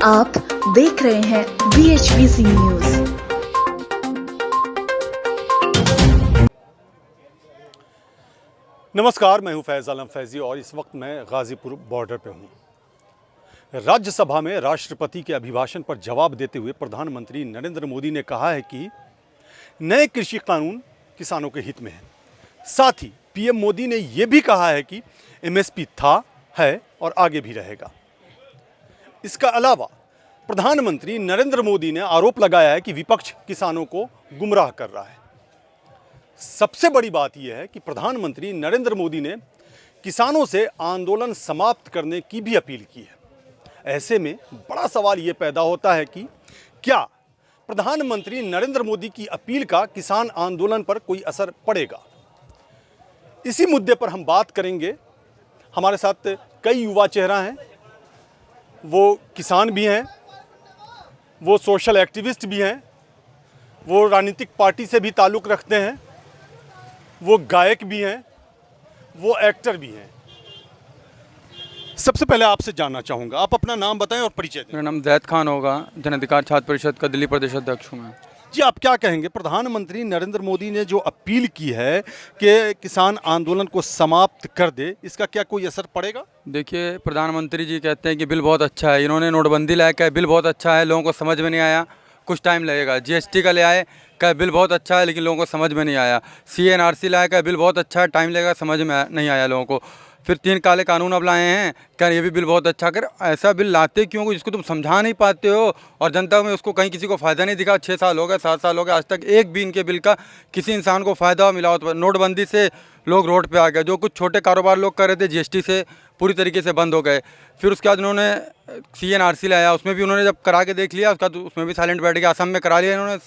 आप देख रहे हैं BHPC न्यूज। नमस्कार, मैं हूं फैज आलम फैजी और इस वक्त मैं गाजीपुर बॉर्डर पे हूं। राज्यसभा में राष्ट्रपति के अभिभाषण पर जवाब देते हुए प्रधानमंत्री नरेंद्र मोदी ने कहा है कि नए कृषि कानून किसानों के हित में है। साथ ही पीएम मोदी ने यह भी कहा है कि MSP था, है और आगे भी रहेगा। इसका अलावा प्रधानमंत्री नरेंद्र मोदी ने आरोप लगाया है कि विपक्ष किसानों को गुमराह कर रहा है। सबसे बड़ी बात यह है कि प्रधानमंत्री नरेंद्र मोदी ने किसानों से आंदोलन समाप्त करने की भी अपील की है। ऐसे में बड़ा सवाल यह पैदा होता है कि क्या प्रधानमंत्री नरेंद्र मोदी की अपील का किसान आंदोलन पर कोई असर पड़ेगा। इसी मुद्दे पर हम बात करेंगे। हमारे साथ कई युवा चेहरा हैं, वो किसान भी हैं, वो सोशल एक्टिविस्ट भी हैं, वो राजनीतिक पार्टी से भी ताल्लुक़ रखते हैं, वो गायक भी हैं, वो एक्टर भी हैं। सबसे पहले आपसे जानना चाहूँगा, आप अपना नाम बताएं और परिचय दें। मेरा नाम जैद खान होगा, जन अधिकार छात्र परिषद का दिल्ली प्रदेश अध्यक्ष हूँ मैं। जी, आप क्या कहेंगे? प्रधानमंत्री नरेंद्र मोदी ने जो अपील की है कि किसान आंदोलन को समाप्त कर दे, इसका क्या कोई असर पड़ेगा? देखिए, प्रधानमंत्री जी कहते हैं कि बिल बहुत अच्छा है, इन्होंने नोटबंदी लाया, क्या बिल बहुत अच्छा है, लोगों को समझ में नहीं आया, कुछ टाइम लगेगा। GST का ले आए, क्या बिल बहुत अच्छा है, लेकिन लोगों को समझ में नहीं आया। CNRC लाया, क्या बिल बहुत अच्छा है, टाइम लगेगा, समझ में नहीं आया लोगों को। फिर 3 काले कानून अब लाए हैं, क्या ये भी बिल बहुत अच्छा। अगर ऐसा बिल लाते क्यों को, जिसको तुम समझा नहीं पाते हो और जनता में उसको कहीं किसी को फ़ायदा नहीं दिखा। 6 साल हो गए, 7 साल हो गए, आज तक एक भी इनके बिल का किसी इंसान को फ़ायदा मिला हो। तो नोटबंदी से लोग रोड पे आ गए, जो कुछ छोटे कारोबार लोग कर रहे थे GST से पूरी तरीके से बंद हो गए। फिर उसके बाद उन्होंने CNRC लाया, उसमें भी उन्होंने जब करा के देख लिया, उसका तो उसमें भी साइलेंट बैठ गए। असम में करा लिया इन्होंने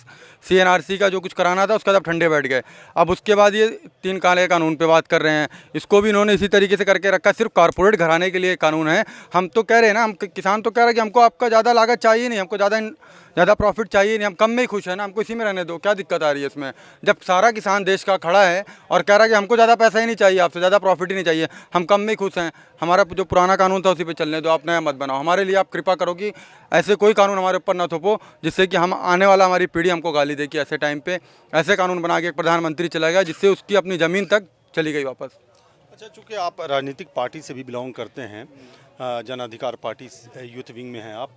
CNRC का, जो कुछ कराना था उसका, जब ठंडे बैठ गए। अब उसके बाद ये 3 काले कानून पे बात कर रहे हैं, इसको भी इन्होंने इसी तरीके से करके रखा। सिर्फ कारपोरेट घराने के लिए कानून है। हम तो कह रहे हैं ना, हम किसान तो कह रहे हैं कि हमको आपका ज़्यादा लागत चाहिए नहीं, हमको ज़्यादा प्रॉफिट चाहिए नहीं, हम कम में ही खुश हैं ना, हमको इसी में रहने दो, क्या दिक्कत आ रही है इसमें। जब सारा किसान देश का खड़ा है और कह रहा है कि हमको ज़्यादा पैसा ही नहीं चाहिए, आपसे ज़्यादा प्रॉफिट ही नहीं चाहिए, हम कम में ही खुश हैं, हमारा जो पुराना कानून था उसी पे चलने दो, आप नया मत बनाओ। हमारे लिए आप कृपा करो कि ऐसे कोई कानून हमारे ऊपर ना थोपो, जिससे कि हम आने वाला हमारी पीढ़ी हमको गाली दे कि ऐसे टाइम पे ऐसे कानून बना के एक प्रधानमंत्री चला गया, जिससे उसकी अपनी ज़मीन तक चली गई वापस। अच्छा, चूँकि आप राजनीतिक पार्टी से भी बिलोंग करते हैं, जन अधिकार पार्टी यूथ विंग में हैं आप,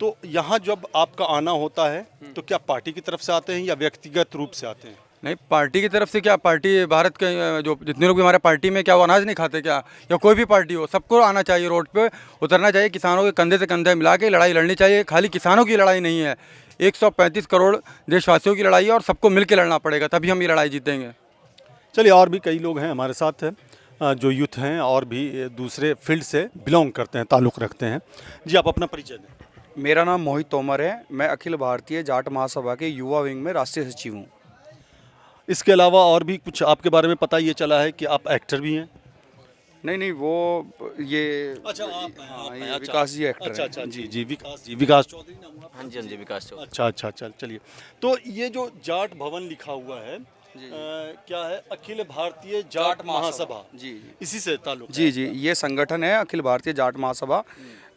तो यहाँ जब आपका आना होता है तो क्या पार्टी की तरफ से आते हैं या व्यक्तिगत रूप से आते हैं? नहीं, पार्टी की तरफ से क्या, पार्टी भारत के जो जितने लोग भी हमारे पार्टी में, क्या वो अनाज नहीं खाते क्या? या कोई भी पार्टी हो, सबको आना चाहिए, रोड पे उतरना चाहिए, किसानों के कंधे से कंधे मिला के लड़ाई लड़नी चाहिए। खाली किसानों की लड़ाई नहीं है, 135 करोड़ देशवासियों की लड़ाई है और सबको मिल के लड़ना पड़ेगा, तभी हम ये लड़ाई जीतेंगे। चलिए, और भी कई लोग हैं हमारे साथ जो यूथ हैं और भी दूसरे फील्ड से बिलोंग करते हैं, ताल्लुक़ रखते हैं। जी, आप अपना परिचय दें। मेरा नाम मोहित तोमर है, मैं अखिल भारतीय जाट महासभा के युवा विंग में राष्ट्रीय सचिव हूँ। इसके अलावा और भी कुछ आपके बारे में पता ये चला है कि आप एक्टर भी हैं? नहीं, वो ये अच्छा, आप हाँ, ये अच्छा, विकास जी एक्टर अच्छा, हैं। अच्छा, जी, विकास चौधरी नाम हुआ? हाँ जी, विकास चौधरी। अच्छा, चलिए। तो ये जो जाट भवन लिखा हुआ है, क्या है? अखिल भारतीय जाट महासभा। जी, इसी से ताल्लुक है? जी, ये संगठन है अखिल भारतीय जाट महासभा।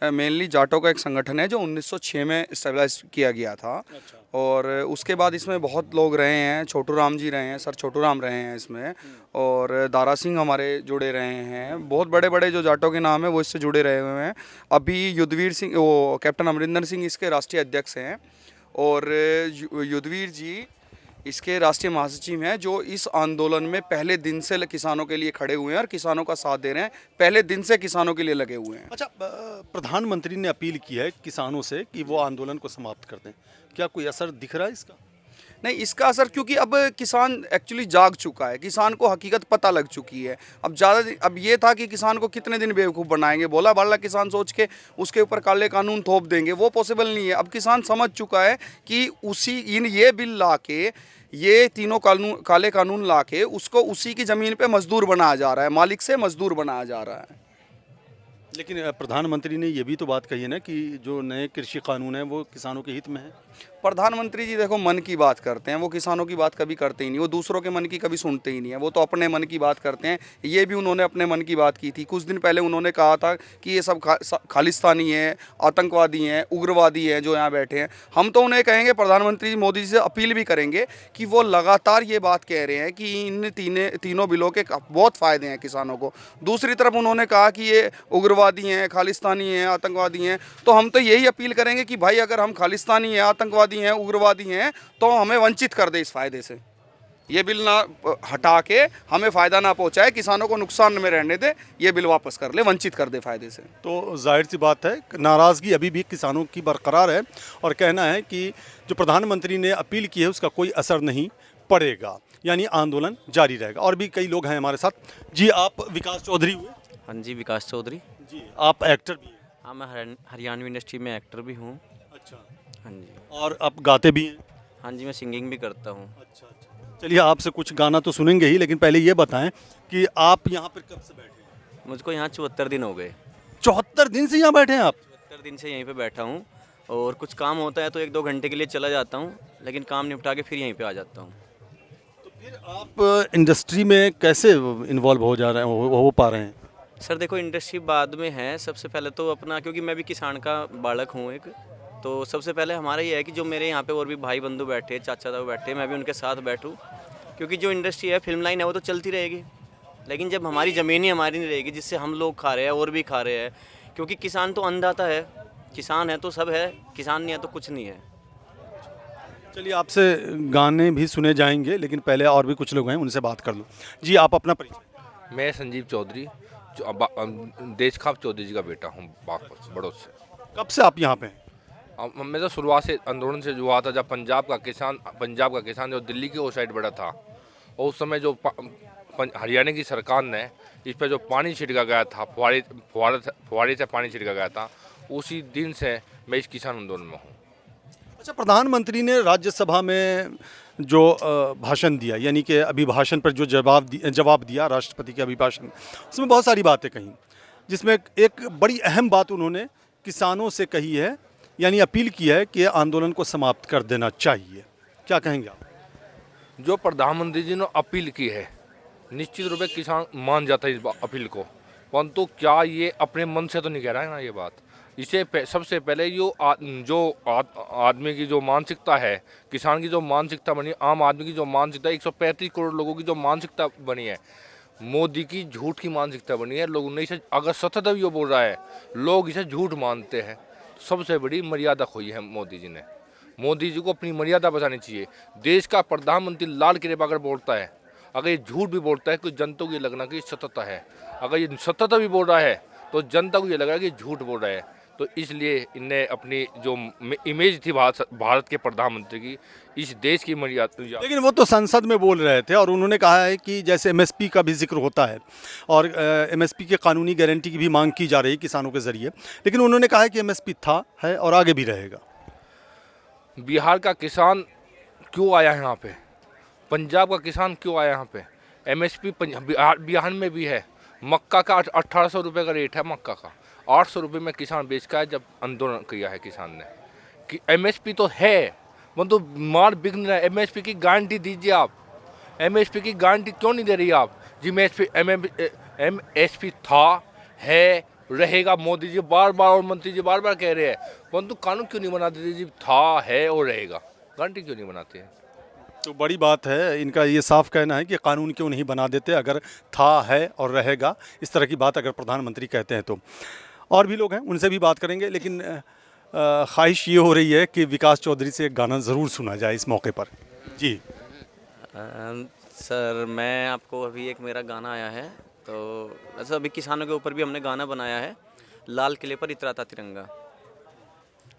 मेनली जाटों का एक संगठन है जो 1906 में स्टेबलाइज किया गया था। अच्छा। और उसके बाद इसमें बहुत लोग रहे हैं, छोटू राम जी रहे हैं, सर छोटू राम रहे हैं इसमें, और दारा सिंह हमारे जुड़े रहे हैं। बहुत बड़े बड़े जो जाटों के नाम है वो इससे जुड़े रहे हुए हैं। अभी युद्धवीर सिंह, वो कैप्टन अमरिंदर सिंह इसके राष्ट्रीय अध्यक्ष हैं, और युद्धवीर जी इसके राष्ट्रीय महासचिव हैं, जो इस आंदोलन में पहले दिन से किसानों के लिए खड़े हुए हैं और किसानों का साथ दे रहे हैं, पहले दिन से किसानों के लिए लगे हुए हैं। अच्छा, प्रधानमंत्री ने अपील की है किसानों से कि वो आंदोलन को समाप्त कर दें, क्या कोई असर दिख रहा है इसका? नहीं, इसका असर, क्योंकि अब किसान एक्चुअली जाग चुका है, किसान को हकीकत पता लग चुकी है। अब ये था कि किसान को कितने दिन बेवकूफ़ बनाएंगे, बोला बाला किसान सोच के उसके ऊपर काले कानून थोप देंगे, वो पॉसिबल नहीं है। अब किसान समझ चुका है कि ये बिल ला के, ये तीनों काले कानून ला के उसको उसी की ज़मीन पे मजदूर बनाया जा रहा है, मालिक से मजदूर बनाया जा रहा है। लेकिन प्रधानमंत्री ने ये भी तो बात कही है ना कि जो नए कृषि कानून है वो किसानों के हित में है। प्रधानमंत्री जी देखो मन की बात करते हैं, वो किसानों की बात कभी करते ही नहीं, वो दूसरों के मन की कभी सुनते ही नहीं है, वो तो अपने मन की बात करते हैं। ये भी उन्होंने अपने मन की बात की थी। कुछ दिन पहले उन्होंने कहा था कि ये सब खालिस्तानी हैं, आतंकवादी हैं, उग्रवादी हैं जो यहाँ बैठे हैं। हम तो उन्हें कहेंगे, प्रधानमंत्री मोदी जी से अपील भी करेंगे कि वो लगातार ये बात कह रहे हैं कि इन तीनों बिलों के बहुत फ़ायदे हैं किसानों को। दूसरी तरफ उन्होंने कहा कि ये उग्रवादी हैं, खालिस्तानी हैं, आतंकवादी हैं। तो हम तो यही अपील करेंगे कि भाई अगर हम खालिस्तानी हैं, आतंकवादी हैं, उग्रवादी हैं तो हमें वंचित कर दे इस फ़ायदे से। ये बिल ना हटा के हमें फ़ायदा ना पहुंचाए, किसानों को नुकसान में रहने दे, ये बिल वापस कर ले, वंचित कर दे फ़ायदे से। तो जाहिर सी बात है नाराज़गी अभी भी किसानों की बरकरार है और कहना है कि जो प्रधानमंत्री ने अपील की है उसका कोई असर नहीं पड़ेगा, यानी आंदोलन जारी रहेगा। और भी कई लोग हैं हमारे साथ। जी, आप विकास चौधरी हुए? हाँ जी, विकास चौधरी। जी, आप एक्टर भी हैं? हाँ, मैं हरियाणवी इंडस्ट्री में एक्टर भी हूँ। अच्छा। हाँ जी। और आप गाते भी हैं? हाँ जी, मैं सिंगिंग भी करता हूँ। अच्छा अच्छा। चलिए, आपसे कुछ गाना तो सुनेंगे ही, लेकिन पहले ये बताएं कि आप यहाँ पर कब से बैठे हैं? मुझको यहाँ 74 दिन हो गए। 74 दिन से यहाँ बैठे हैं आप? 74 दिन से यहीं पे बैठा हूँ, और कुछ काम होता है तो 1-2 घंटे के लिए चला जाता हूँ, लेकिन काम निपटा के फिर यहीं पे आ जाता हूँ। तो फिर आप इंडस्ट्री में कैसे इन्वॉल्व हो जा रहे हैं, हो पा रहे हैं? सर देखो, इंडस्ट्री बाद में है। सबसे पहले तो अपना, क्योंकि मैं भी किसान का बालक हूँ एक, तो सबसे पहले हमारा ये है कि जो मेरे यहाँ पे और भी भाई बंधु बैठे, चाचा ताऊ बैठे, मैं भी उनके साथ बैठूँ। क्योंकि जो इंडस्ट्री है, फिल्म लाइन है, वो तो चलती रहेगी, लेकिन जब हमारी ज़मीन ही हमारी नहीं रहेगी जिससे हम लोग खा रहे हैं और भी खा रहे हैं, क्योंकि किसान तो अन्नदाता है। किसान है तो सब है, किसान नहीं है तो कुछ नहीं है। चलिए, आपसे गाने भी सुने जाएंगे, लेकिन पहले और भी कुछ लोग हैं, उनसे बात कर लूँ। जी, आप अपना परिचय। मैं संजीव चौधरी, देश खाप चौधरी जी का बेटा हूँ, बागपत बड़ौद से। कब से आप यहाँ पे हैं? मैं तो शुरुआत से आंदोलन से हुआ था, जब पंजाब का किसान जो दिल्ली की ओर साइड बढ़ा था, और उस समय जो हरियाणा की सरकार ने इस पर जो पानी छिड़का गया था, फुहारे से पानी छिड़का गया था, उसी दिन से मैं इस किसान आंदोलन में हूँ। अच्छा, प्रधानमंत्री ने राज्यसभा में जो भाषण दिया, यानी कि अभिभाषण पर जो जवाब दिया, राष्ट्रपति के अभिभाषण, उसमें बहुत सारी बातें कही, जिसमें एक बड़ी अहम बात उन्होंने किसानों से कही है, यानी अपील की है कि आंदोलन को समाप्त कर देना चाहिए। क्या कहेंगे आप? जो प्रधानमंत्री जी ने अपील की है, निश्चित रूप से किसान मान जाता है इस अपील को, परंतु क्या ये अपने मन से तो नहीं कह रहा है ना ये बात। इसे सबसे पहले जो आदमी की जो मानसिकता है, किसान की जो मानसिकता बनी, आम आदमी की जो मानसिकता, 135 करोड़ लोगों की जो मानसिकता बनी है, मोदी की झूठ की मानसिकता बनी है। लोग नहीं से, अगर सतत भी वो बोल रहा है, लोग इसे झूठ मानते हैं। सबसे बड़ी मर्यादा खोई है मोदी जी ने। मोदी जी को अपनी मर्यादा बचानी चाहिए। देश का प्रधानमंत्री लाल किले पर अगर बोलता है, अगर ये झूठ भी बोलता है, तो जनता को ये लगना कि सतत है। अगर ये सतत भी बोल रहा है तो जनता को ये लग रहा है कि झूठ बोल रहा है। तो इसलिए इनने अपनी जो इमेज थी भारत के प्रधानमंत्री की, इस देश की मर्यादा। लेकिन वो तो संसद में बोल रहे थे और उन्होंने कहा है कि जैसे एमएसपी का भी जिक्र होता है और एमएसपी के कानूनी गारंटी की भी मांग की जा रही है किसानों के ज़रिए, लेकिन उन्होंने कहा है कि एमएसपी था, है और आगे भी रहेगा। बिहार का किसान क्यों आया यहाँ पे? पंजाब का किसान क्यों आया यहाँ पे? एमएसपी बिहार में भी है। मक्का का 1800 रुपये का रेट है, मक्का का 800 रुपये में किसान बेच का है। जब आंदोलन किया है किसान ने कि एमएसपी तो है, तो माल बिक नहीं रहा है। एमएसपी की गारंटी दीजिए आप। एमएसपी की गारंटी क्यों नहीं दे रही आप? जी एमएसपी था, है, रहेगा। मोदी जी बार बार और मंत्री जी बार बार कह रहे हैं, परंतु कानून क्यों नहीं बना देते? जी था, है और रहेगा, गारंटी क्यों नहीं बनाते हैं? तो बड़ी बात है, इनका ये साफ कहना है कि कानून क्यों नहीं बना देते अगर था, है और रहेगा। इस तरह की बात अगर प्रधानमंत्री कहते हैं तो। और भी लोग हैं, उनसे भी बात करेंगे, लेकिन ख्वाहिश ये हो रही है कि विकास चौधरी से एक गाना ज़रूर सुना जाए इस मौके पर। जी सर, मैं आपको अभी एक मेरा गाना आया है, तो ऐसा अभी किसानों के ऊपर भी हमने गाना बनाया है, लाल किले पर इतराता तिरंगा।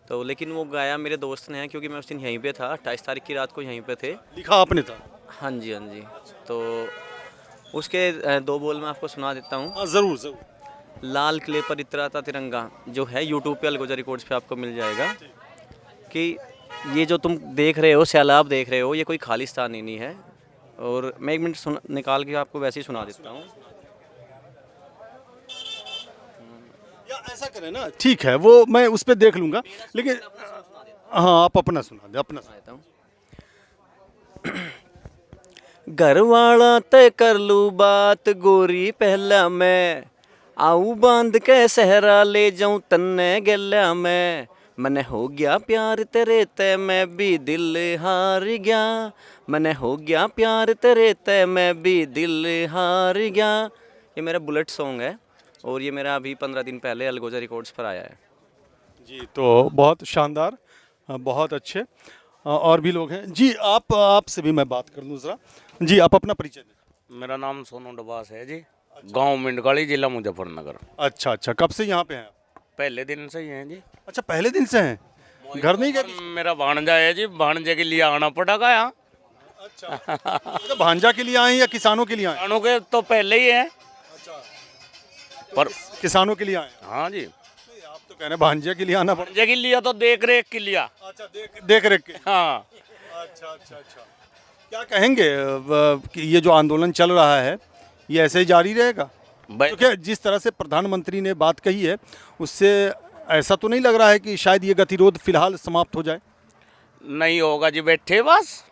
तो लेकिन वो गाया मेरे दोस्त ने है, क्योंकि मैं उस दिन यहीं पे था, 28 तारीख की रात को यहीं पे थे। लिखा आपने था? हाँ जी, हाँ जी। तो उसके 2 बोल मैं आपको सुना देता हूँ। हाँ, ज़रूर ज़रूर। लाल किले पर इतराता तिरंगा जो है, यूट्यूब पे अलगोजा रिकॉर्ड्स पे आपको मिल जाएगा। कि ये जो तुम देख रहे हो, सैलाब देख रहे हो, ये कोई खालिस्तानी नहीं है। और मैं 1 मिनट निकाल के आपको वैसे ही सुना देता हूँ। ऐसा करें ना, ठीक है, वो मैं उस पर देख लूंगा, लेकिन हाँ आप अपना सुना दे, अपना सुना। घर वाला तय कर लू बात गोरी पहला मैं आऊ बांध के सहरा ले जाऊं तन्ने गला में मने हो गया प्यार तेरे ते मैं भी दिल हार गया मने हो गया प्यार तेरे ते मैं भी दिल हार गया। ये मेरा बुलेट सॉन्ग है और ये मेरा अभी 15 दिन पहले अलगोजा रिकॉर्ड्स पर आया है। जी, तो बहुत शानदार, बहुत अच्छे। और भी लोग हैं जी, आपसे भी मैं बात कर लूँ ज़रा। जी, आप अपना परिचय दें। मेरा नाम सोनू डबास है जी। गांव मिंडगाड़ी, जिला मुजफ्फरनगर। अच्छा अच्छा, कब से यहाँ पे हैं आप? पहले दिन से ही हैं जी। अच्छा, पहले दिन से हैं, घर नहीं गए? मेरा भांजा है जी, भांजे के लिए आना पड़ेगा यहाँ। अच्छा, तो भांजा के लिए आए हैं या किसानों के लिए आए हैं? किसानों के तो पहले ही है। पर किसानों के लिए आए हैं। हाँ जी, आप तो कह रहे हैं भांजे के लिए आना पड़ेगा। भांजे के लिए तो देख रेख के लिया। अच्छा, देख रेख के। हाँ। अच्छा अच्छा अच्छा, क्या कहेंगे कि ये जो आंदोलन चल रहा है ये ऐसे ही जारी रहेगा? क्योंकि जिस तरह से प्रधानमंत्री ने बात कही है उससे ऐसा तो नहीं लग रहा है कि शायद ये गतिरोध फिलहाल समाप्त हो जाए? नहीं होगा जी, बैठे बस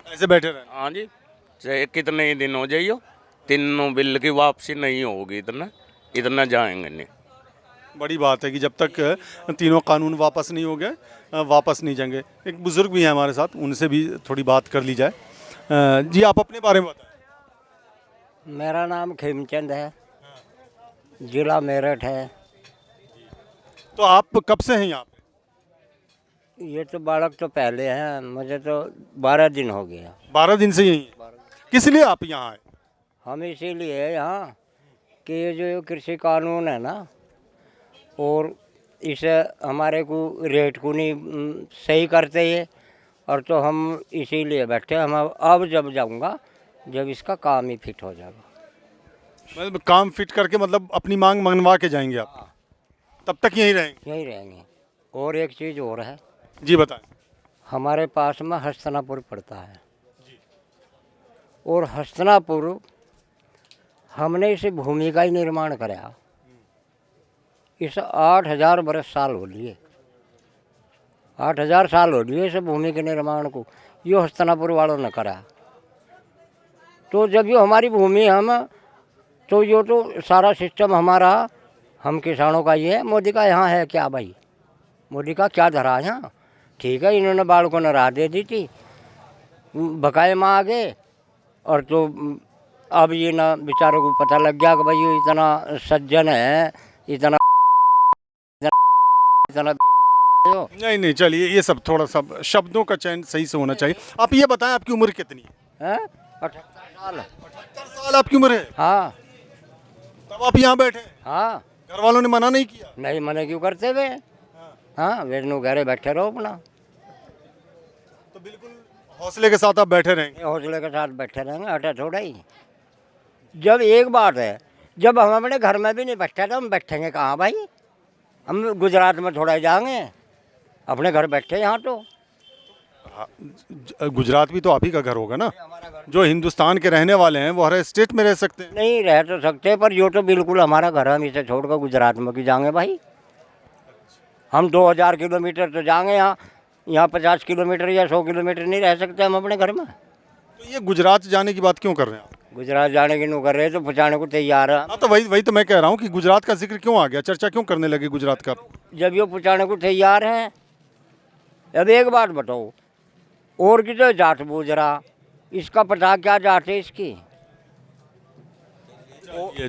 ऐसे बैठे रहे? हाँ जी, चाहे कितने ही दिन हो जाइयो, तीनों बिल की वापसी नहीं होगी, इतना जाएंगे नहीं। बड़ी बात है कि जब तक तीनों कानून वापस नहीं हो गए, वापस नहीं जाएंगे। एक बुजुर्ग भी हैं हमारे साथ, उनसे भी थोड़ी बात कर ली जाए। जी, आप अपने बारे में बताएं। मेरा नाम खेमचंद है, जिला मेरठ है। तो आप कब से हैं यहाँ पे? ये तो बालक तो पहले हैं, मुझे तो 12 दिन हो गया। 12 दिन से यही हैं। किस लिए आप यहाँ आए? हम इसीलिए यहाँ कि ये जो कृषि कानून है ना, और इसे हमारे को रेट को नहीं सही करते ये, और तो हम इसीलिए बैठे। हम अब जब जाऊंगा जब इसका काम ही फिट हो जाएगा। मतलब काम फिट करके मतलब अपनी मांग मनवा के जाएंगे आप? तब तक यहीं रहेंगे? यहीं रहेंगे। और एक चीज़ और है। जी बताएं। हमारे पास में हस्तनापुर पड़ता है, और हस्तनापुर हमने इस भूमि का ही निर्माण कराया। इस 8000 बरस साल हो लिए, 8000 साल हो लिए इस भूमि के निर्माण को, यो हस्तनापुर वालों ने करा। तो जब यो हमारी भूमि हम, तो यो तो सारा सिस्टम हमारा, हम किसानों का ये है। मोदी का यहाँ है क्या भाई? मोदी का क्या धरा है यहाँ? ठीक है, इन्होंने बालकों ने राह दे दी थी, बकाए में आ गए, और तो अब ये ना बेचारों को पता लग गया कि भाई ये इतना सज्जन है, इतना नहीं नहीं, चलिए ये सब थोड़ा सा शब्दों का चयन सही से होना चाहिए। आप ये बताएं, आपकी उम्र कितनी है? 78 साल। 78 साल आपकी उम्र है? हाँ। तब आप यहाँ बैठे? हाँ। घर वालों ने मना नहीं किया? नहीं, मना क्यों करते वे? हाँ, वेरनू घरे बैठे रहो अपना। तो बिल्कुल हौसले के साथ आप बैठे रहेंगे? हौसले के साथ बैठे रहेंगे, हटा थोड़ा ही। जब एक बात है, जब हम अपने घर में भी नहीं बैठे तो हम बैठेंगे कहाँ भाई? हम गुजरात में थोड़ा जाएंगे, अपने घर बैठे यहाँ तो। गुजरात भी तो आप ही का घर होगा ना? जो हिंदुस्तान के रहने वाले हैं वो हर स्टेट में रह सकते हैं। नहीं रह तो सकते, पर यो तो बिल्कुल हमारा घर है। हम इसे छोड़कर गुजरात में क्यों जाएंगे भाई? हम 2000 किलोमीटर तो जाएंगे, यहाँ 50 किलोमीटर या 100 किलोमीटर नहीं रह सकते हम अपने घर में। तो ये गुजरात जाने की बात क्यों कर रहे हैं आप? गुजरात जाने की नहीं कर रहे तो पहुँचाने को तैयार है। हाँ, तो वही तो मैं कह रहा हूँ कि गुजरात का जिक्र क्यों आ गया, चर्चा क्यों करने लगे गुजरात का? जब ये पहुँचाने को तैयार है। अब एक बात बताओ, और की तो जाट बूझ रहा, इसका पता क्या जाट है इसकी?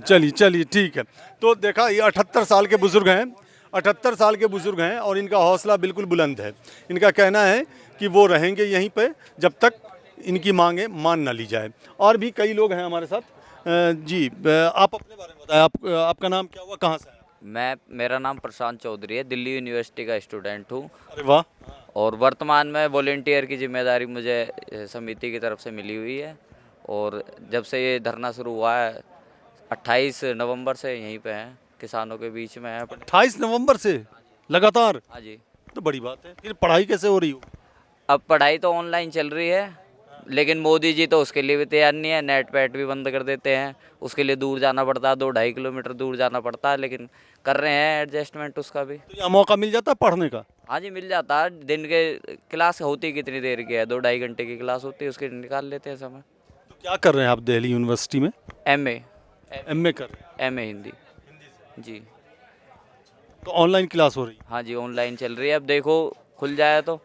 चलिए ठीक है। तो देखा, ये 78 साल के बुजुर्ग हैं, 78 साल के बुजुर्ग हैं, और इनका हौसला बिल्कुल बुलंद है। इनका कहना है कि वो रहेंगे यहीं पे जब तक इनकी मांगें मान ना ली जाए। और भी कई लोग हैं हमारे साथ। जी, आप अपने बारे में बताएं। आपका नाम क्या हुआ, कहाँ से आए? मेरा नाम प्रशांत चौधरी है, दिल्ली यूनिवर्सिटी का स्टूडेंट हूँ। अरे वाह। और वर्तमान में वॉलेंटियर की जिम्मेदारी मुझे समिति की तरफ से मिली हुई है। और जब से ये धरना शुरू हुआ है 28 नवंबर से यहीं पे हैं, किसानों के बीच में है। 28 नवंबर से लगातार? हाँ जी। तो बड़ी बात है। फिर पढ़ाई कैसे हो रही हो? अब पढ़ाई तो ऑनलाइन चल रही है, लेकिन मोदी जी तो उसके लिए भी तैयार नहीं है, नेट पैट भी बंद कर देते हैं, उसके लिए दूर जाना पड़ता है, 2-2.5 किलोमीटर दूर जाना पड़ता है, लेकिन कर रहे हैं एडजस्टमेंट उसका भी। तो यहाँ मौका मिल जाता है पढ़ने का? हाँ जी, मिल जाता है। दिन के क्लास होती कितनी देर की है, 2-2.5 घंटे की क्लास होती है, उसके निकाल लेते हैं समय। तो क्या कर रहे हैं आप दिल्ली यूनिवर्सिटी में? एमए एमए कर रहे हैं? एमए हिंदी जी। तो ऑनलाइन क्लास हो रही है? हाँ जी, ऑनलाइन चल रही है। अब देखो खुल जाए तो,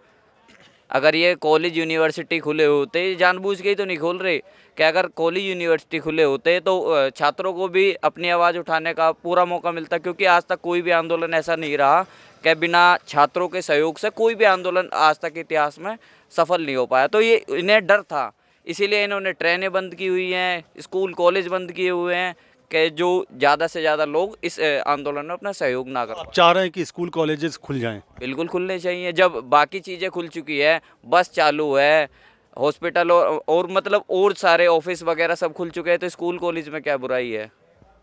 अगर ये कॉलेज यूनिवर्सिटी खुले होते, जानबूझ के ही तो नहीं खोल रहे, कि अगर कॉलेज यूनिवर्सिटी खुले होते तो छात्रों को भी अपनी आवाज़ उठाने का पूरा मौका मिलता, क्योंकि आज तक कोई भी आंदोलन ऐसा नहीं रहा कि बिना छात्रों के सहयोग से कोई भी आंदोलन आज तक इतिहास में सफल नहीं हो पाया। तो ये इन्हें डर था, इसीलिए इन्होंने ट्रेनें बंद की हुई हैं, स्कूल कॉलेज बंद किए हुए हैं, कि जो ज़्यादा से ज़्यादा लोग इस आंदोलन में अपना सहयोग ना कर। आप चाह रहे हैं कि स्कूल कॉलेजेस खुल जाएं? बिल्कुल खुलने चाहिए। जब बाकी चीज़ें खुल चुकी है, बस चालू है, हॉस्पिटल और मतलब और सारे ऑफिस वगैरह सब खुल चुके हैं, तो स्कूल कॉलेज में क्या बुराई है?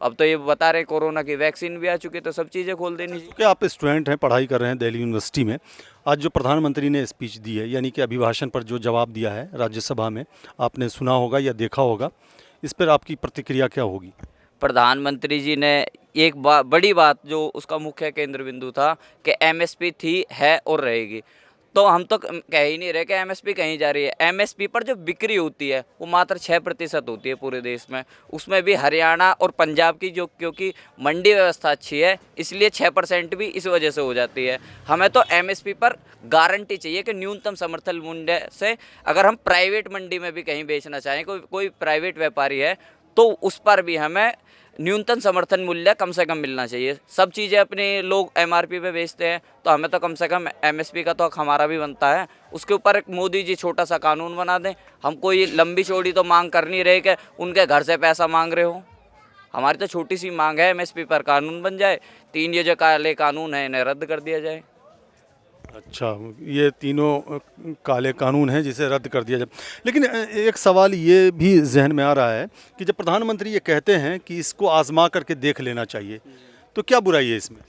अब तो ये बता रहे कोरोना की वैक्सीन भी आ चुकी है, तो सब चीज़ें खोल देनी चाहिए। क्या आप स्टूडेंट हैं, पढ़ाई कर रहे हैं दिल्ली यूनिवर्सिटी में, आज जो प्रधानमंत्री ने स्पीच दी है, यानी कि अभिभाषण पर जो जवाब दिया है राज्यसभा में, आपने सुना होगा या देखा होगा, इस पर आपकी प्रतिक्रिया क्या होगी? प्रधानमंत्री जी ने एक बड़ी बात, जो उसका मुख्य केंद्र बिंदु था कि एमएसपी थी, है और रहेगी। तो हम तो कह ही नहीं रहे कि एमएसपी कहीं जा रही है। एमएसपी पर जो बिक्री होती है वो मात्र 6% होती है पूरे देश में, उसमें भी हरियाणा और पंजाब की जो, क्योंकि मंडी व्यवस्था अच्छी है इसलिए 6% भी इस वजह से हो जाती है। हमें तो एमएसपी पर गारंटी चाहिए कि न्यूनतम समर्थन मूल्य से, अगर हम प्राइवेट मंडी में भी कहीं बेचना चाहें, कोई प्राइवेट व्यापारी है, तो उस पर भी हमें न्यूनतम समर्थन मूल्य कम से कम मिलना चाहिए। सब चीज़ें अपने लोग एमआरपी पे बेचते हैं, तो हमें तो कम से कम एमएसपी का तो हक हमारा भी बनता है। उसके ऊपर एक मोदी जी छोटा सा कानून बना दें। हम कोई लंबी चौड़ी तो मांग कर नहीं रहे कि उनके घर से पैसा मांग रहे हो, हमारी तो छोटी सी मांग है, एमएसपी पर कानून बन जाए। 3 ये जो काले कानून है इन्हें रद्द कर दिया जाए। अच्छा, ये तीनों काले कानून हैं जिसे रद्द कर दिया जाए। लेकिन एक सवाल ये भी जहन में आ रहा है कि जब प्रधानमंत्री ये कहते हैं कि इसको आजमा करके देख लेना चाहिए, तो क्या बुराई है इसमें?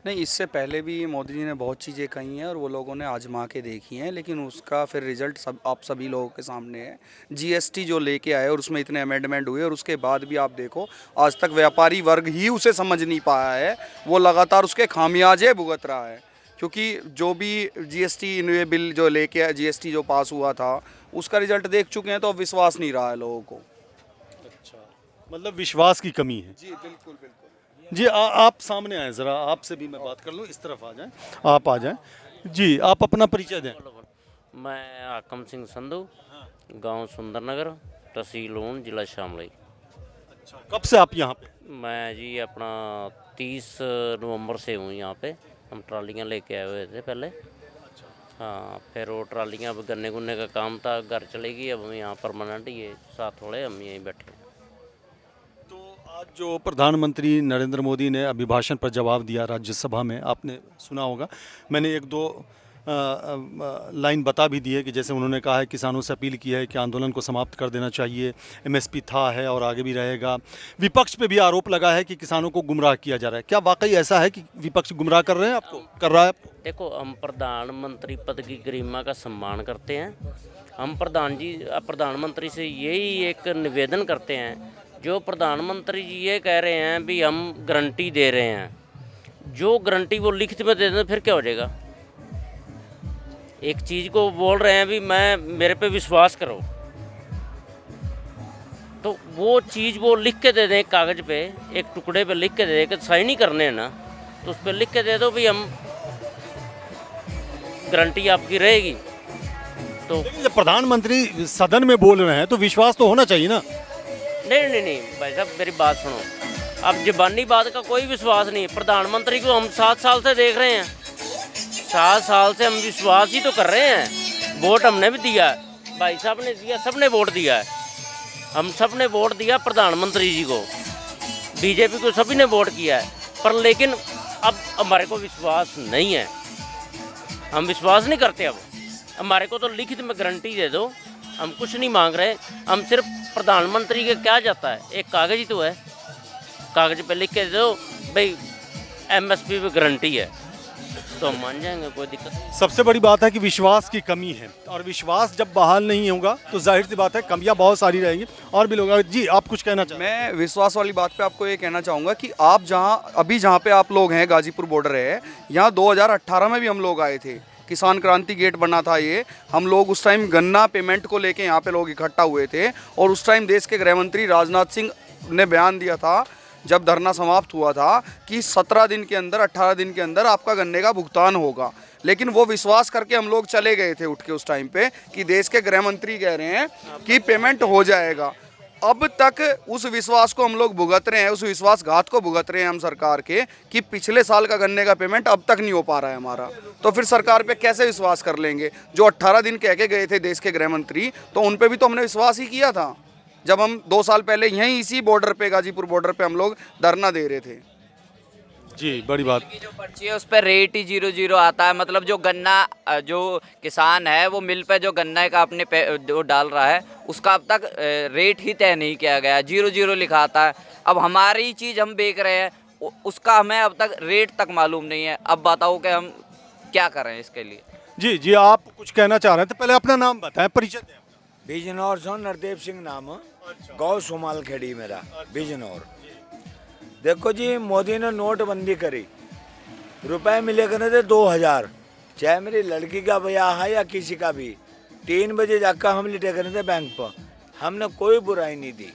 नहीं, इससे पहले भी मोदी जी ने बहुत चीज़ें कही हैं और वो लोगों ने आजमा के देखी हैं, लेकिन उसका फिर रिजल्ट आप सभी लोगों के सामने है। जीएसटी जो लेके आए और उसमें इतने अमेंडमेंट हुए, और उसके बाद भी आप देखो आज तक व्यापारी वर्ग ही उसे समझ नहीं पाया है, वो लगातार उसके खामियाजे भुगत रहा है। क्योंकि जो भी जीएसटी ये बिल जो लेके जीएसटी जो पास हुआ था, उसका रिजल्ट देख चुके हैं, तो अब विश्वास नहीं रहा है लोगों को। अच्छा, मतलब विश्वास की कमी है। जी बिल्कुल बिल्कुल। जी, आप सामने आएँ, ज़रा आपसे भी मैं बात कर लूँ, इस तरफ आ जाएं, आप आ जाएं। जी, आप अपना परिचय दें। मैं आकम सिंह संधू, गांव सुंदरनगर, तहसील ऊन, जिला शामली। अच्छा, कब से आप यहाँ पे? मैं जी अपना 30 नवंबर से हूँ यहाँ पे। हम ट्रालियाँ लेके आए हुए थे पहले। हाँ, फिर वो ट्रालियाँ, अब गन्ने गुन्ने का काम था, घर चलेगी, अब हम यहाँ परमानेंट ये साथ थोड़े हम यहीं बैठे। तो आज जो प्रधानमंत्री नरेंद्र मोदी ने अभिभाषण पर जवाब दिया राज्यसभा में, आपने सुना होगा, मैंने 1-2 लाइन बता भी दी है कि जैसे उन्होंने कहा है, किसानों से अपील की है कि आंदोलन को समाप्त कर देना चाहिए, एमएसपी था, है और आगे भी रहेगा। विपक्ष पे भी आरोप लगा है कि किसानों को गुमराह किया जा रहा है। क्या वाकई ऐसा है कि विपक्ष गुमराह कर रहे हैं आपको, कर रहा है आपको? देखो, हम प्रधानमंत्री पद की गरिमा का सम्मान करते हैं। हम प्रधानमंत्री से यही एक निवेदन करते हैं, जो प्रधानमंत्री जी ये कह रहे हैं भी हम गारंटी दे रहे हैं, जो गारंटी वो लिखित में दे दें, फिर क्या हो जाएगा? एक चीज़ को बोल रहे हैं भी मेरे पे विश्वास करो, तो वो चीज़ वो लिख के दे दें कागज़ पे, एक टुकड़े पे लिख के दे दें कि साइन ही करने हैं ना, तो उस पर लिख के दे दो भी हम गारंटी आपकी रहेगी। तो लेकिन जब प्रधानमंत्री सदन में बोल रहे हैं तो विश्वास तो होना चाहिए ना? नहीं भाई साहब, मेरी बात सुनो। अब ज़बानी बात का कोई विश्वास नहीं है। प्रधानमंत्री को हम 7 साल से देख रहे हैं, 7 साल से हम विश्वास ही तो कर रहे हैं। वोट हमने भी दिया है, भाई साहब ने दिया, सबने वोट दिया है, हम सब ने वोट दिया प्रधानमंत्री जी को, बीजेपी को सभी ने वोट किया है, पर लेकिन अब हमारे को विश्वास नहीं है, हम विश्वास नहीं करते। अब हमारे को तो लिखित में गारंटी दे दो, हम कुछ नहीं मांग रहे, हम सिर्फ प्रधानमंत्री के क्या जाता है, एक कागज़ ही तो है, कागज़ पे लिख के दे दो भाई एमएसपी पे गारंटी है, तो हम मान जाएंगे, कोई दिक्कत नहीं। सबसे बड़ी बात है कि विश्वास की कमी है, और विश्वास जब बहाल नहीं होगा तो जाहिर सी बात है कमियां बहुत सारी रहेंगी। और भी लोग जी, आप कुछ कहना चाहें? मैं विश्वास वाली बात पे आपको ये कहना चाहूँगा कि आप जहाँ पे आप लोग हैं, गाजीपुर बॉर्डर है, यहाँ 2018 में भी हम लोग आए थे, किसान क्रांति गेट बना था ये। हम लोग उस टाइम गन्ना पेमेंट को लेके यहाँ पे लोग इकट्ठा हुए थे, और उस टाइम देश के गृह मंत्री राजनाथ सिंह ने बयान दिया था जब धरना समाप्त हुआ था कि 17 दिन के अंदर, 18 दिन के अंदर आपका गन्ने का भुगतान होगा। लेकिन वो विश्वास करके हम लोग चले गए थे उठ के उस टाइम पे कि देश के गृह मंत्री कह रहे हैं कि पेमेंट हो जाएगा। अब तक उस विश्वास को हम लोग भुगत रहे हैं, उस विश्वासघात को भुगत रहे हैं हम सरकार के, कि पिछले साल का गन्ने का पेमेंट अब तक नहीं हो पा रहा है हमारा। तो फिर सरकार पे कैसे विश्वास कर लेंगे? जो 18 दिन कह के गए थे देश के गृह मंत्री, तो उन पे भी तो हमने विश्वास ही किया था जब हम 2 साल पहले यहीं इसी बॉर्डर पे, गाजीपुर बॉर्डर पे हम लोग धरना दे रहे थे। जी, बड़ी बात। की जो पर्ची है उस पर रेट ही 0-0 आता है। मतलब जो गन्ना, जो किसान है वो मिल पे जो गन्ना का अपने वो डाल रहा है, उसका अब तक रेट ही तय नहीं किया गया, 0-0 लिखा आता है। अब हमारी चीज़ हम बेच रहे हैं, उसका हमें अब तक रेट तक मालूम नहीं है। अब बताओ कि हम क्या करें इसके लिए। जी जी, आप कुछ कहना चाह रहे थे, पहले अपना नाम बताएं, परिचय दें। बिजनौर से नरदेव सिंह नाम, गाँव सुमाल खेड़ी मेरा, बिजनौर। देखो जी, मोदी ने नोटबंदी करी, रुपए मिले करने थे 2000, चाहे मेरी लड़की का ब्याह है या किसी का भी, 3 बजे जाकर हम लिटे करने थे बैंक पर, हमने कोई बुराई नहीं दी।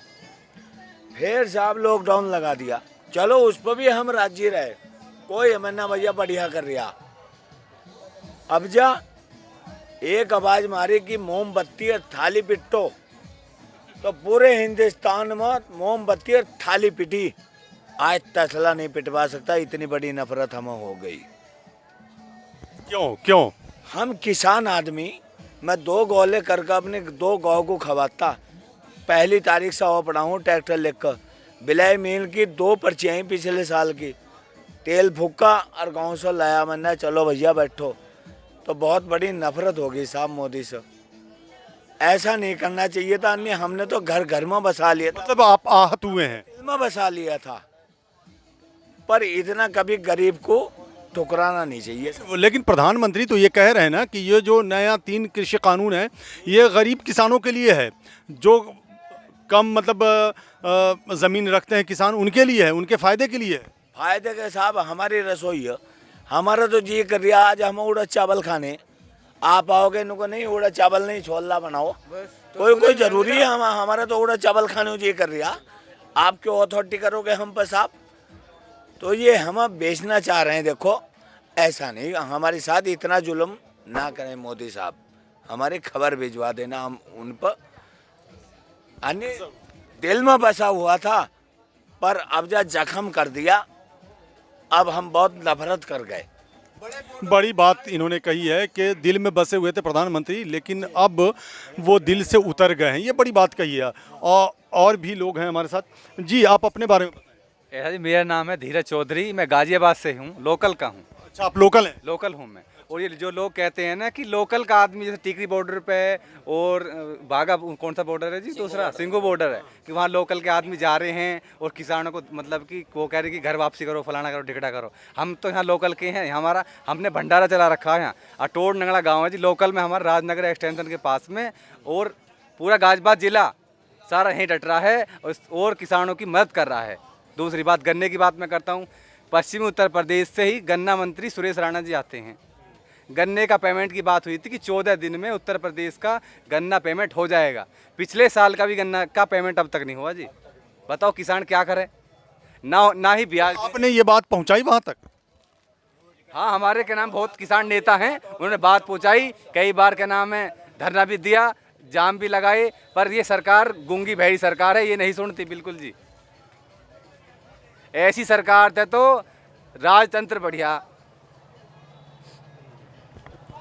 फिर साहब लॉकडाउन लगा दिया, चलो उस पर भी हम राजी रहे, कोई हमें ना भैया बढ़िया कर रहा। अब जा एक आवाज मारी कि मोमबत्ती और थाली पिटो, तो पूरे हिंदुस्तान में मोमबत्ती और थाली पिटी। आज तसला नहीं पिटवा सकता, इतनी बड़ी नफरत हमें हो गई। क्यों? हम किसान आदमी, मैं 2 गौले करके अपने 2 गौ को खवाता, पहली तारीख से और पढ़ाऊँ ट्रैक्टर लेकर। बिलाई मील की 2 पर्चियाँ पिछले साल की, तेल फूका और गाँव से लाया मैंने, चलो भैया बैठो। तो बहुत बड़ी नफरत हो गई साहब मोदी से, ऐसा नहीं करना चाहिए था। अन्य हमने तो घर घर में बसा लिया था, मतलब आप आहत हुए हैं? दिल में बसा लिया था, पर इतना कभी गरीब को ठुकराना नहीं चाहिए। लेकिन प्रधानमंत्री तो ये कह रहे हैं ना कि ये जो नया 3 कृषि कानून है, ये गरीब किसानों के लिए है, जो कम मतलब ज़मीन रखते हैं किसान, उनके लिए है, उनके फ़ायदे के लिए है। फायदे के साहब हमारी रसोई है, हमारा तो जी कर रहा आज हम उड़द चावल खाने, आप आओगे इनको नहीं उड़द चावल नहीं छोला बनाओ, कोई ज़रूरी है? हमारा तो उड़द चावल खाने जी कर रहा, आप क्यों अथॉरिटी करोगे हम पर साहब? तो ये हम बेचना चाह रहे हैं। देखो ऐसा नहीं, हमारे साथ इतना जुल्म ना करें मोदी साहब, हमारी खबर भिजवा देना, हम उन पर अन्य दिल में बसा हुआ था, पर अब जा जख्म कर दिया, अब हम बहुत नफरत कर गए। बड़ी बात इन्होंने कही है कि दिल में बसे हुए थे प्रधानमंत्री, लेकिन अब वो दिल से उतर गए हैं, ये बड़ी बात कही है। और भी लोग हैं हमारे साथ। जी, आप अपने बारे में बताएं। ऐसा जी, मेरा नाम है धीरज चौधरी, मैं गाजियाबाद से हूँ, लोकल का हूँ। अच्छा, आप लोकल हैं? लोकल हूँ मैं। और ये जो लोग कहते हैं ना कि लोकल का आदमी, जैसे टिकरी बॉर्डर पे और बागा, कौन सा बॉर्डर है जी, दूसरा सिंगू बॉर्डर है, कि वहाँ लोकल के आदमी जा रहे हैं और किसानों को मतलब कि वो कह रहे हैं कि घर वापसी करो, फलाना करो, ढिकड़ा करो। हम तो यहाँ लोकल के हैं, हमने भंडारा चला रखा है यहाँ, अटोड़ नंगड़ा गाँव है जी, लोकल में हमारा राजनगर एक्सटेंशन के पास में, और पूरा गाजियाबाद जिला सारा यहीं डट रहा है और किसानों की मदद कर रहा है। दूसरी बात, गन्ने की बात मैं करता हूँ, पश्चिमी उत्तर प्रदेश से ही गन्ना मंत्री सुरेश राणा जी आते हैं। गन्ने का पेमेंट की बात हुई थी कि 14 दिन में उत्तर प्रदेश का गन्ना पेमेंट हो जाएगा। पिछले साल का भी गन्ना का पेमेंट अब तक नहीं हुआ जी। बताओ किसान क्या करे, ना ही ब्याज। आपने ये बात पहुंचाई वहां तक? हाँ, हमारे के नाम बहुत किसान नेता हैं, उन्होंने बात पहुंचाई, कई बार के नाम है धरना भी दिया, जाम भी लगाए, पर ये सरकार गूंगी भैड़ी सरकार है, ये नहीं सुनती बिल्कुल जी। ऐसी सरकार थे तो राजतंत्र बढ़िया।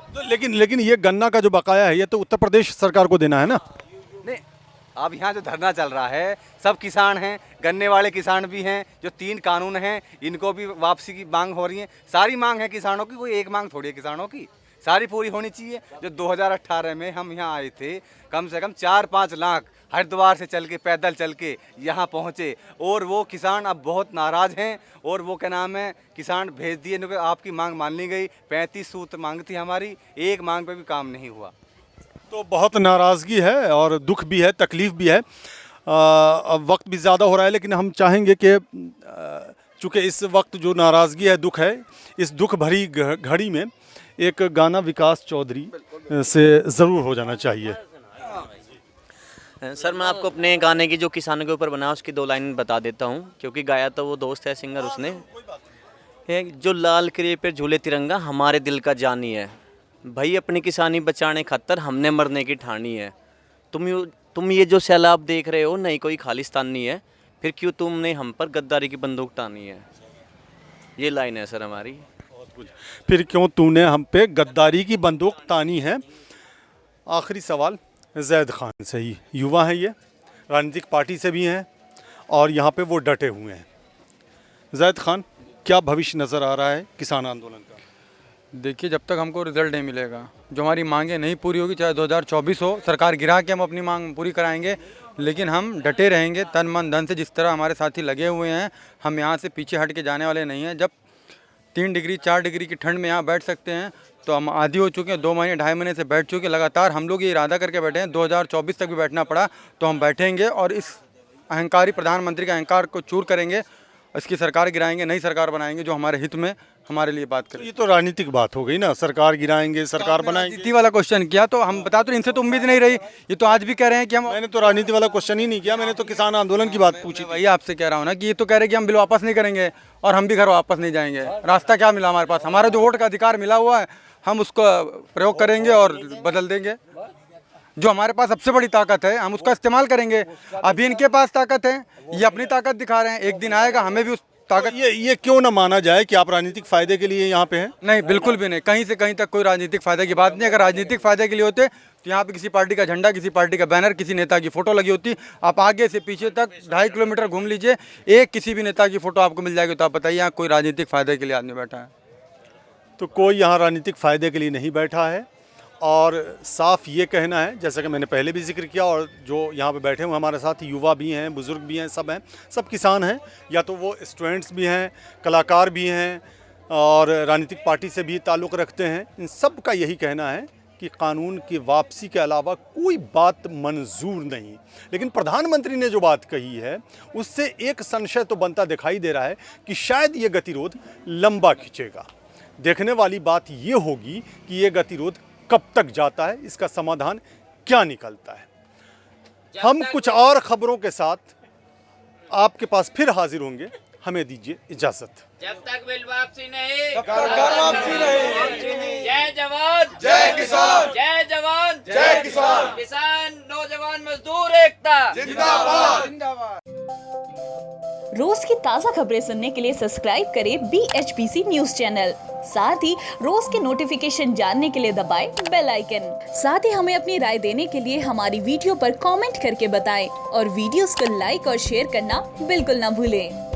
तो लेकिन ये गन्ना का जो बकाया है, ये तो उत्तर प्रदेश सरकार को देना है ना? नहीं, अब यहाँ जो धरना चल रहा है, सब किसान हैं, गन्ने वाले किसान भी हैं, जो 3 कानून हैं इनको भी वापसी की मांग हो रही है। सारी मांग है किसानों की, कोई एक मांग थोड़ी है किसानों की, सारी पूरी होनी चाहिए। जो 2018 में हम यहाँ आए थे, कम से कम 4-5 लाख हरिद्वार से चल के पैदल चल के यहाँ पहुँचे और वो किसान अब बहुत नाराज़ हैं और वो क्या नाम है किसान भेज दिए इनको, आपकी मांग मान ली गई। 35 सूत्र मांग थी हमारी, एक मांग पे भी काम नहीं हुआ। तो बहुत नाराज़गी है और दुख भी है, तकलीफ़ भी है। अब वक्त भी ज़्यादा हो रहा है, लेकिन हम चाहेंगे कि चूँकि इस वक्त जो नाराज़गी है, दुख है, इस दुख भरी घड़ी में एक गाना विकास चौधरी से ज़रूर हो जाना चाहिए। सर मैं आपको अपने गाने की जो किसानों के ऊपर बना उसकी 2 लाइन बता देता हूँ, क्योंकि गाया तो वो दोस्त है सिंगर उसने। जो लाल किले पे झूले तिरंगा हमारे दिल का जानी है, भाई अपनी किसानी बचाने खातर हमने मरने की ठानी है। तुम ये जो सैलाब देख रहे हो नहीं कोई खालिस्तानी है, फिर क्यों तुमने हम पर गद्दारी की बंदूक तानी है। ये लाइन है सर हमारी। फिर क्यों तूने हम पे गद्दारी की बंदूक तानी है। आखिरी सवाल जैद खान से ही, युवा हैं ये, राजनीतिक पार्टी से भी हैं और यहाँ पे वो डटे हुए हैं। जैद खान, क्या भविष्य नज़र आ रहा है किसान आंदोलन का? देखिए, जब तक हमको रिजल्ट नहीं मिलेगा, जो हमारी मांगें नहीं पूरी होगी, चाहे 2024 हो, सरकार गिरा के हम अपनी मांग पूरी कराएंगे, लेकिन हम डटे रहेंगे तन मन धन से। जिस तरह हमारे साथी लगे हुए हैं, हम यहाँ से पीछे हट के जाने वाले नहीं हैं। जब 3 डिग्री 4 डिग्री की ठंड में यहाँ बैठ सकते हैं तो हम आदी हो चुके हैं, 2 महीने 2.5 महीने से बैठ चुके। लगातार हम लोग ये इरादा करके बैठे हैं, 2024 तक भी बैठना पड़ा तो हम बैठेंगे और इस अहंकारी प्रधानमंत्री के अहंकार को चूर करेंगे, इसकी सरकार गिराएंगे, नई सरकार बनाएंगे जो हमारे हित में हमारे लिए बात करें। ये तो राजनीतिक बात हो गई ना, सरकार गिराएंगे, सरकार बनाएंगे। राजनीति वाला क्वेश्चन किया तो हम बता, तो इनसे तो उम्मीद नहीं रही। ये तो आज भी कह रहे हैं कि हम, मैंने तो राजनीति वाला क्वेश्चन ही नहीं किया, मैंने तो किसान आंदोलन की बात पूछी। वही आपसे कह रहा हूँ ना कि ये तो कह रहे हैं कि हम बिल वापस नहीं करेंगे और हम भी घर वापस नहीं जाएंगे। रास्ता क्या मिला हमारे पास? हमारा जो वोट का अधिकार मिला हुआ है हम उसका प्रयोग करेंगे और बदल देंगे। जो हमारे पास सबसे बड़ी ताकत है हम उसका इस्तेमाल करेंगे। अभी इनके पास ताकत है, ये अपनी ताकत दिखा रहे हैं, एक दिन आएगा हमें भी उस ताकत। ये क्यों ना माना जाए कि आप राजनीतिक फायदे के लिए यहाँ पे हैं? नहीं, बिल्कुल भी नहीं, कहीं से कहीं तक कोई राजनीतिक फायदे की बात नहीं। अगर राजनीतिक फायदे के लिए होते तो यहाँ पे किसी पार्टी का झंडा, किसी पार्टी का बैनर, किसी नेता की फोटो लगी होती। आप आगे से पीछे तक 2.5 किलोमीटर घूम लीजिए, एक किसी भी नेता की फोटो आपको मिल जाएगी। तो आप बताइए यहाँ कोई राजनीतिक फायदे के लिए आदमी बैठा है? तो कोई यहाँ राजनीतिक फ़ायदे के लिए नहीं बैठा है। और साफ ये कहना है, जैसा कि मैंने पहले भी जिक्र किया, और जो यहाँ पे बैठे हुए हमारे साथ युवा भी हैं, बुज़ुर्ग भी हैं, सब किसान हैं, या तो वो स्टूडेंट्स भी हैं, कलाकार भी हैं और राजनीतिक पार्टी से भी ताल्लुक़ रखते हैं। इन सब का यही कहना है कि कानून की वापसी के अलावा कोई बात मंजूर नहीं। लेकिन प्रधानमंत्री ने जो बात कही है उससे एक संशय तो बनता दिखाई दे रहा है कि शायद ये गतिरोध लंबा खिंचेगा। देखने वाली बात ये होगी कि ये गतिरोध कब तक जाता है, इसका समाधान क्या निकलता है। हम कुछ और खबरों के साथ आपके पास फिर हाजिर होंगे। हमें दीजिए इजाजत। जब तक बिल वापसी नहीं, तब तक घर वापसी नहीं। जय जवान जय किसान, जय जवान जय किसान, किसान नौजवान मजदूर एकता जिंदाबाद। रोज की ताज़ा खबरें सुनने के लिए सब्सक्राइब करें BHPC न्यूज चैनल। साथ ही रोज के नोटिफिकेशन जानने के लिए दबाएं बेल आइकन। साथ ही हमें अपनी राय देने के लिए हमारी वीडियो पर कमेंट करके बताएं और वीडियोस को लाइक और शेयर करना बिल्कुल ना भूलें।